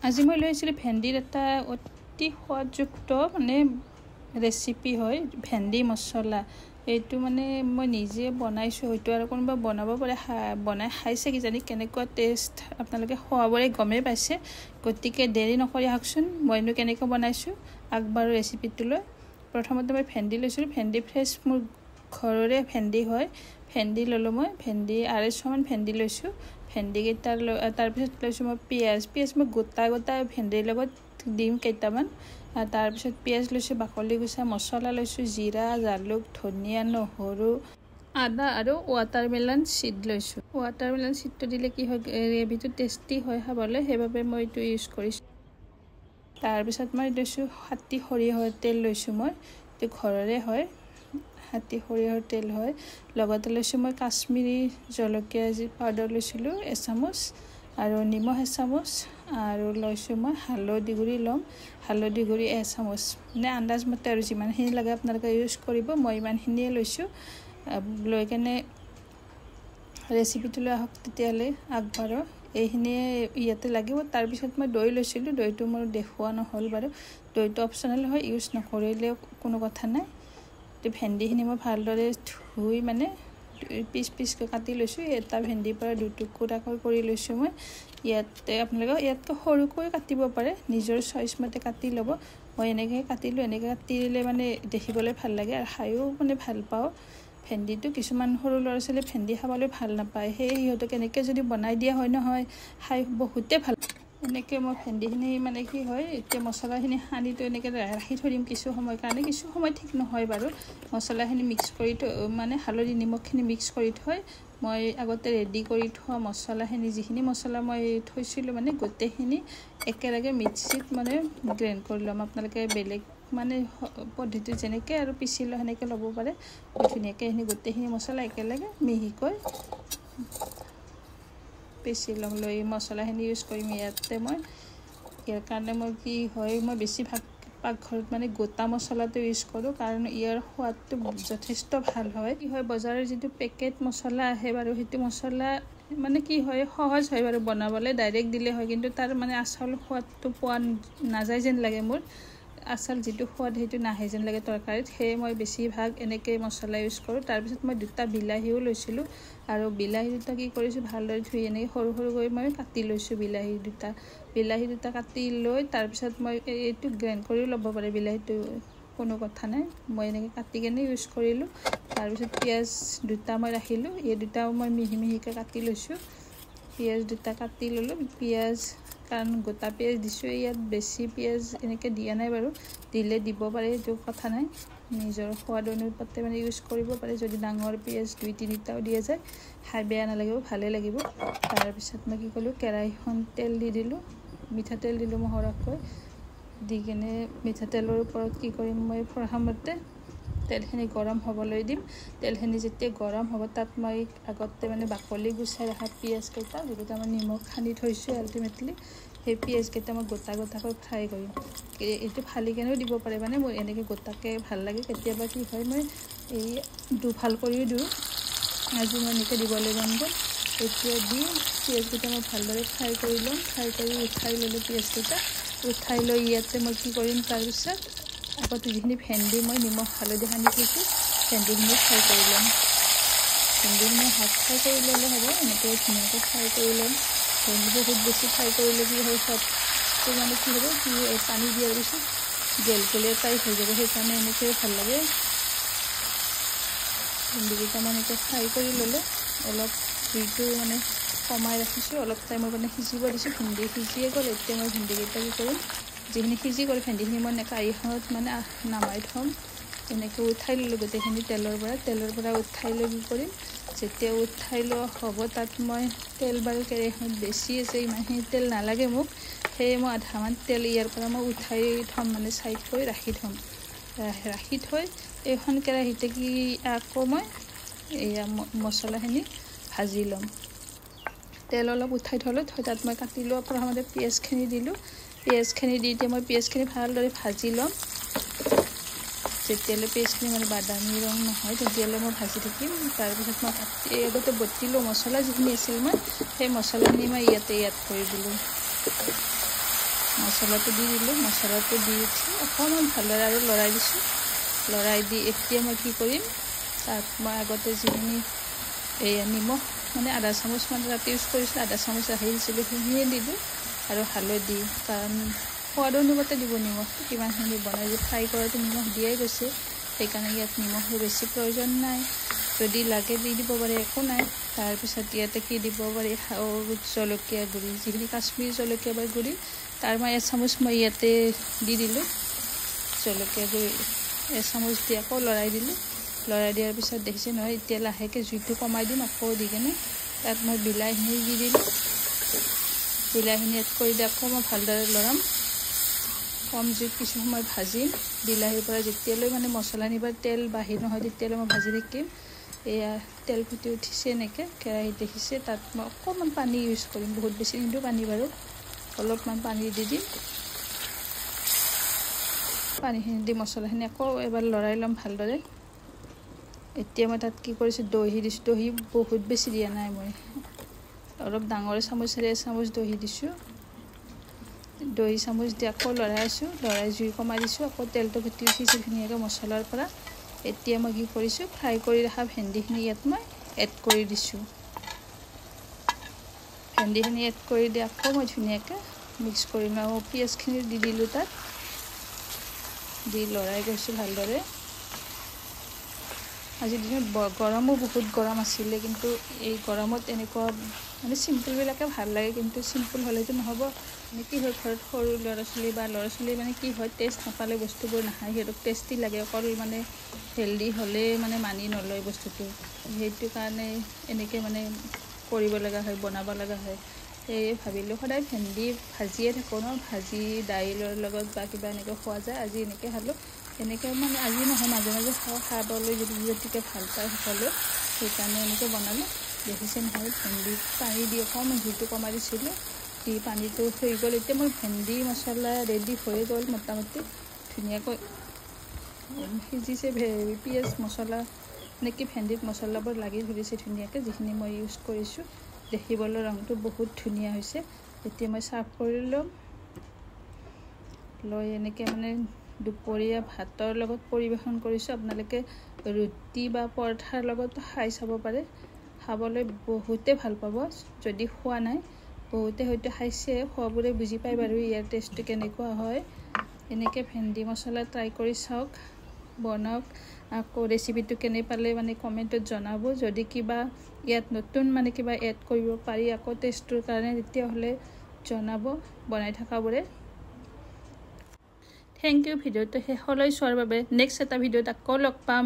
আজি মই লৈছিলোঁ ভেন্দিৰ এটা অতি সোৱাদযুক্ত মানে ৰেচিপি হয় ভেন্দি মছলা। এইটো মানে মই নিজে বনাইছোঁ, হয়তো আৰু কোনোবা বনাব পাৰে, বনাই খাইছে কিজানি কেনেকুৱা টেষ্ট আপোনালোকে খোৱাবৰে গমেই পাইছে। গতিকে দেৰি নকৰি আহকচোন মইনো কেনেকৈ বনাইছোঁ আগবাৰো ৰেচিপিটোলৈ। প্ৰথমতে মই ভেন্দি লৈছিলোঁ, ভেন্দি ফ্ৰেছ মোৰ ঘৰৰে ভেন্দি হয়। ভেন্দি ল'লোঁ মই, ভেন্দি 250মান ভেন্দি লৈছোঁ। ভেন্দিকেইটা তাৰপিছত লৈছোঁ মই পিঁয়াজ মই গোটা ভেন্দিৰ লগত দিম কেইটামান। তাৰপিছত পিঁয়াজ লৈছোঁ বাকলি গুচা, মছলা লৈছোঁ জিৰা, জালুক, ধনিয়া, নহৰু, আদা আৰু ৱাটাৰমেলন চিড লৈছোঁ। ৱাটাৰমেলন চিডটো দিলে কি হয় গ্ৰেভিটো টেষ্টি হয় খাবলৈ, সেইবাবে মই এইটো ইউজ কৰিছোঁ। তাৰপিছত মই লৈছোঁ খাটি সৰিয়হৰ তেল লৈছোঁ, মই এইটো ঘৰৰে হয়, খাটি সৰিয়হৰ তেল হয়। লগতে লৈছোঁ মই কাশ্মীৰী জলকীয়া পাউডাৰ লৈছিলোঁ 1 চামুচ আৰু নিমখ 1 চামুচ আৰু লৈছোঁ মই হালধি গুড়ি ল'ম, হালধি গুড়ি 1 চামুচ, মানে আন্দাজমতে আৰু যিমানখিনি লাগে আপোনালোকে ইউজ কৰিব। মই ইমানখিনিয়ে লৈছোঁ। লৈ কেনে ৰেচিপিটোলৈ আহক তেতিয়াহ'লে আগবাঢ়ো। এইখিনিয়ে ইয়াতে লাগিব। তাৰপিছত মই দৈ লৈছিলোঁ, দৈটো মোৰ দেখুওৱা নহ'ল বাৰু, দৈটো অপশ্যনেল হয়, ইউজ নকৰিলেও কোনো কথা নাই। তো ভেন্দিখিনি মই ভালদৰে ধুই মানে পিচকৈ কাটি লৈছোঁ। এটা ভেন্দিৰ পৰা 2 টুকুৰাকৈ কৰি লৈছোঁ মই। ইয়াতে আপোনালোকে ইয়াতকৈ সৰুকৈ কাটিব পাৰে, নিজৰ চইচ মতে কাটি ল'ব। মই এনেকৈ কাটিলোঁ, এনেকৈ কাটিলে মানে দেখিবলৈ ভাল লাগে আৰু খায়ো মানে ভাল পাওঁ ভেন্দিটো। কিছুমান সৰু ল'ৰা ছোৱালী ভেন্দি খাবলৈ ভাল নাপায়, সেয়ে সিহঁতক এনেকৈ যদি বনাই দিয়া হয় নহয় খাই বহুতেই ভাল। এনেকৈ মই ভেন্দিখিনি মানে কি হয় এতিয়া মছলাখিনি সানিটো এনেকৈ ৰাখি থৈ দিম কিছু সময়ৰ কাৰণে, কিছু সময় ঠিক নহয় বাৰু। মছলাখিনি মিক্স কৰি মানে হালধি নিমখখিনি মিক্স কৰি থৈ মই আগতে ৰেডি কৰি থোৱা মছলাখিনি, যিখিনি মছলা মই থৈছিলোঁ মানে গোটেইখিনি একেলগে মিক্সিত মানে গ্ৰাইণ্ড কৰি ল'ম। আপোনালোকে বেলেগ মানে পদ্ধতি যেনেকৈ আৰু পিচি লয় সেনেকৈ ল'ব পাৰে। ধুনীয়াকৈ এইখিনি গোটেইখিনি মছলা একেলগে মিহিকৈ পিচি ল'ম। লৈ মছলাখিনি ইউজ কৰিম ইয়াতে মই। ইয়াৰ কাৰণে মই কি হয় মই বেছিভাগ পাকঘৰত মানে গোটা মছলাটো ইউজ কৰোঁ, কাৰণ ইয়াৰ সোৱাদটো যথেষ্ট ভাল হয়। কি হয় বজাৰৰ যিটো পেকেট মছলা আহে বাৰু, সেইটো মছলা মানে কি হয় সহজ হয় বাৰু বনাবলৈ, ডাইৰেক্ট দিলে হয়, কিন্তু তাৰ মানে আচল সোৱাদটো পোৱা নাযায় যেন লাগে মোৰ। আচল যিটো সোৱাদ সেইটো নাহে যেন লাগে তৰকাৰীত, সেয়ে মই বেছিভাগ এনেকৈ মছলা ইউজ কৰোঁ। তাৰপিছত মই 2টা বিলাহীও লৈছিলোঁ, আৰু বিলাহী 2টা কি কৰিছোঁ ভালদৰে ধুই এনেকৈ সৰু সৰুকৈ মই কাটি লৈছোঁ। বিলাহী 2টা কাটি লৈ তাৰপিছত মই এইটো গ্ৰাইণ্ড কৰিও ল'ব পাৰে বিলাহীটো, কোনো কথা নাই। মই এনেকৈ কাটি কেনে ইউজ কৰিলোঁ। তাৰপিছত পিঁয়াজ 2টা মই ৰাখিলোঁ, এই 2টাও মই মিহিকৈ কাটি লৈছোঁ। পিঁয়াজ 2টা কাটি ল'লোঁ। পিঁয়াজ কাৰণ গোটা পিঁয়াজ দিছোঁ, ইয়াত বেছি পিঁয়াজ এনেকৈ দিয়া নাই বাৰু, দিলে দিব পাৰে, এইটো কথা নাই, নিজৰ সোৱাদ অনুপাতে মানে ইউজ কৰিব পাৰে। যদি ডাঙৰ পিঁয়াজ 2-3টাও দিয়া যায় খাই বেয়া নালাগিব, ভালেই লাগিব। তাৰপিছত মই কি কৰিলোঁ কেৰাহীখন তেল দি দিলোঁ, মিঠাতেল দিলোঁ মই সৰহকৈ, দি কেনে মিঠাতেলৰ ওপৰত কি কৰিম মই প্ৰথমতে তেলখিনি গৰম হ'বলৈ দিম। তেলখিনি যেতিয়া গৰম হ'ব তাত মই আগতে মানে বাকলি গুচাই ৰখা পিঁয়াজকেইটা, যিকেইটা মই নিমখ সানি থৈছোঁ আল্টিমেটলি, সেই পিঁয়াজকেইটা মই গোটাকৈ ফ্ৰাই কৰিম। এইটো ফালি কেনেও দিব পাৰে, মানে মোৰ এনেকৈ গোটাকৈ ভাল লাগে। কেতিয়াবা কি হয় মই এই দুফাল কৰিও দিওঁ, আজি মই এনেকৈ দিবলৈ মন গ'ল। এতিয়া দি পিঁয়াজকেইটা মই ভালদৰে ফ্ৰাই কৰি ল'ম। ফ্ৰাই কৰি উঠাই ল'লোঁ পিঁয়াজকেইটা, উঠাই লৈ ইয়াতে মই কি কৰিম তাৰপিছত আগতে যিখিনি ভেন্দি মই নিমখ হালধি সানি থৈছোঁ ভেন্দিখিনি ফ্ৰাই কৰি ল'ম। ভেন্দিখিনি হাফ ফ্ৰাই কৰি ল'লে হ'ব, এনেকৈ ধুনীয়াকৈ ফ্ৰাই কৰি ল'ম। ভেন্দি বহুত বেছি ফ্ৰাই কৰিলে কি হয় সোৱাদটো মানে কি হ'ব, কি পানী দিয়াৰ পিছত গেলগেলীয়া টাইপ হৈ যাব, সেইকাৰণে এনেকৈ ভাল লাগে। ভেন্দিকেইটা মানে এনেকৈ ফ্ৰাই কৰি ল'লে অলপ জুইটো মানে কমাই ৰাখিছোঁ, অলপ টাইমৰ কাৰণে সিজিব দিছোঁ। ভেন্দি সিজিয়ে গ'ল। এতিয়া মই ভেন্দিকেইটা কি কৰিম, যিখিনি সিজি গ'ল ভেন্দিখিনি মই কাঁহীখনত মানে নামাই থ'ম। এনেকৈ উঠাই ল'লোঁ গোটেইখিনি তেলৰ পৰা উঠাই লৈ কি কৰিম, যেতিয়া উঠাই লোৱা হ'ব তাত মই তেল বাৰু কেৰাহীখনত বেছি আছে, ইমানখিনি তেল নালাগে মোক, সেয়ে মই আধামান তেল ইয়াৰ পৰা মই উঠাই থ'ম, মানে ছাইড কৰি ৰাখি থৈ এইখন কেৰাহীতে কি আকৌ মই এয়া মছলাখিনি ভাজি ল'ম। তেল অলপ উঠাই থ'লোঁ, তাত মই কাটি লোৱা প্ৰথমতে পিঁয়াজখিনি দিলোঁ। পিঁয়াজখিনি দি এতিয়া মই পিঁয়াজখিনি ভালদৰে ভাজি ল'ম। যেতিয়ালৈ পিঁয়াজখিনি মানে বাদামী ৰং নহয় তেতিয়ালৈ মই ভাজি থাকিম। তাৰপিছত মই আগতে বটিলোঁ মছলা যিখিনি আছিল মই সেই মছলাখিনি মই ইয়াতে এড কৰি দিলোঁ। মছলাটো দি দিলোঁ। মছলাটো দি উঠি অকণমান ভালদৰে আৰু লৰাই দিছোঁ। লৰাই দি এতিয়া মই কি কৰিম, তাত মই আগতে যিখিনি নিমখ মানে আধা চামুচমান তাত ইউজ কৰিছিলোঁ, আধা চামুচ ৰাখি দিছিলোঁ, সেইখিনিয়ে দিলোঁ। আৰু হালধি, কাৰণ সোৱাদ অনুপাতে দিব নিমখটো, কিমানখিনি বনাই যে ফ্ৰাই কৰাটো নিমখ দিয়াই গৈছে, সেইকাৰণে ইয়াত নিমখৰ বেছি প্ৰয়োজন নাই। যদি লাগে দি দিব পাৰে, একো নাই। তাৰপিছত ইয়াতে কি দিব পাৰি, জলকীয়া গুড়ি, যিখিনি কাশ্মীৰী জলকীয়া বা গুড়ি, তাৰ মই এচামুচ মই ইয়াতে দি দিলোঁ। জলকীয়া গুড়ি এচামুচ দি আকৌ লৰাই দিলোঁ। লৰাই দিয়াৰ পিছত দেখিছে নহয়, এতিয়া লাহেকৈ জুইটো কমাই দিম। আকৌ দি কেনে তাত মই বিলাহীখিনি দি দিলোঁ। বিলাহীখিনি এড কৰি দি আকৌ মই ভালদৰে লৰাম। কম জুইত কিছু সময় ভাজিম। বিলাহীৰ পৰা যেতিয়ালৈ মানে মছলাখিনিৰ তেল বাহিৰ নহয়, তেতিয়ালৈ মই ভাজি থাকিম। এয়া তেল ফুটি উঠিছে, এনেকৈ কেৰাহীত দেখিছে। তাত মই অকণমান পানী ইউজ কৰিম, বহুত বেছি নিদিওঁ পানী বাৰু, অলপমান পানী দি দিম। পানীখিনি দি মছলাখিনি আকৌ এবাৰ লৰাই ল'ম ভালদৰে। এতিয়া মই তাত কি কৰিছোঁ, দহি দিছোঁ। দহি বহুত বেছি দিয়া নাই, মই অলপ ডাঙৰ চামুচেৰে এচামুচ দহি দিছোঁ। দহি চামুচ দি আকৌ লৰাই আছোঁ। লৰাই জুই কমাই দিছোঁ। আকৌ তেলটো ফুটি উঠিছে ধুনীয়াকৈ মছলাৰ পৰা। এতিয়া মই কি কৰিছোঁ, ফ্ৰাই কৰি ৰখা ভেন্দিখিনি ইয়াত মই এড কৰি দিছোঁ। ভেন্দিখিনি এড কৰি দি আকৌ মই ধুনীয়াকৈ মিক্স কৰিম। আৰু পিঁয়াজখিনি দি দিলোঁ তাত, দি লৰাই গৈছোঁ ভালদৰে। আজিৰ দিনত গৰমো বহুত গৰম আছিলে, কিন্তু এই গৰমত এনেকুৱা মানে চিম্পুলবিলাকে ভাল লাগে। কিন্তু চিম্পুল হ'লেতো নহ'ব। মানে কি হয়, ঘৰত সৰু ল'ৰা ছোৱালী বা ল'ৰা ছোৱালী মানে কি হয়, টেষ্ট নাপালে বস্তুবোৰ নাখায়। সিহঁতক টেষ্টি লাগে, অকল মানে হেল্ডি হ'লে মানে মানি নলয় বস্তুটো। সেইটো কাৰণে এনেকৈ মানে কৰিব লগা হয়, বনাব লগা হয়। সেয়ে ভাবিলোঁ সদায় ভেন্দি ভাজিয়ে থাকোঁ ন, ভাজি দাইলৰ লগত বা কিবা এনেকৈ খোৱা যায়। আজি এনেকৈ খালোঁ। এনেকৈ মানে আজি নহয়, মাজে মাজে খাবলৈ গতিকে ভাল পায় সকলোৱে, সেইকাৰণে এনেকৈ বনালোঁ। দেখিছে নহয়, ভেন্দি পানী দি অকণমান জুইটো কমাই দিছিলোঁ, দি পানীটো হৈ গ'ল। এতিয়া মোৰ ভেন্দি মছলা ৰেডি হৈ গ'ল মোটামুটি ধুনীয়াকৈ সিজিছে। পিঁয়াজ মছলা নেকি ভেন্দিত মছলাবোৰ লাগি ধৰিছে ধুনীয়াকৈ, যিখিনি মই ইউজ কৰিছোঁ। দেখিবলৈ ৰংটো বহুত ধুনীয়া হৈছে। এতিয়া মই চাৰ্ভ কৰি ল'ম। লৈ এনেকৈ মানে দুপৰীয়া ভাতৰ লগত পৰিৱেশন কৰিছোঁ। আপোনালোকে ৰুটি বা পৰঠাৰ লগত খাই চাব পাৰে, খাবলৈ বহুতে ভাল পাব। যদি খোৱা নাই, বহুতে হয়তো খাইছে, খোৱাবোৰে বুজি পায় বাৰু ইয়াৰ টেষ্টটো কেনেকুৱা হয়। এনেকৈ ভেন্দি মছলা ট্ৰাই কৰি চাওক, বনাওক। আকৌ ৰেচিপিটো কেনে পালে মানে কমেণ্টত জনাব। যদি কিবা ইয়াত নতুন মানে কিবা এড কৰিব পাৰি আকৌ টেষ্টটোৰ কাৰণে, তেতিয়াহ'লে জনাব বনাই থকাবোৰে। থেংক ইউ ভিডিঅ'টো শেষলৈ চোৱাৰ বাবে। নেক্সট এটা ভিডিঅ'ত আকৌ লগ পাম।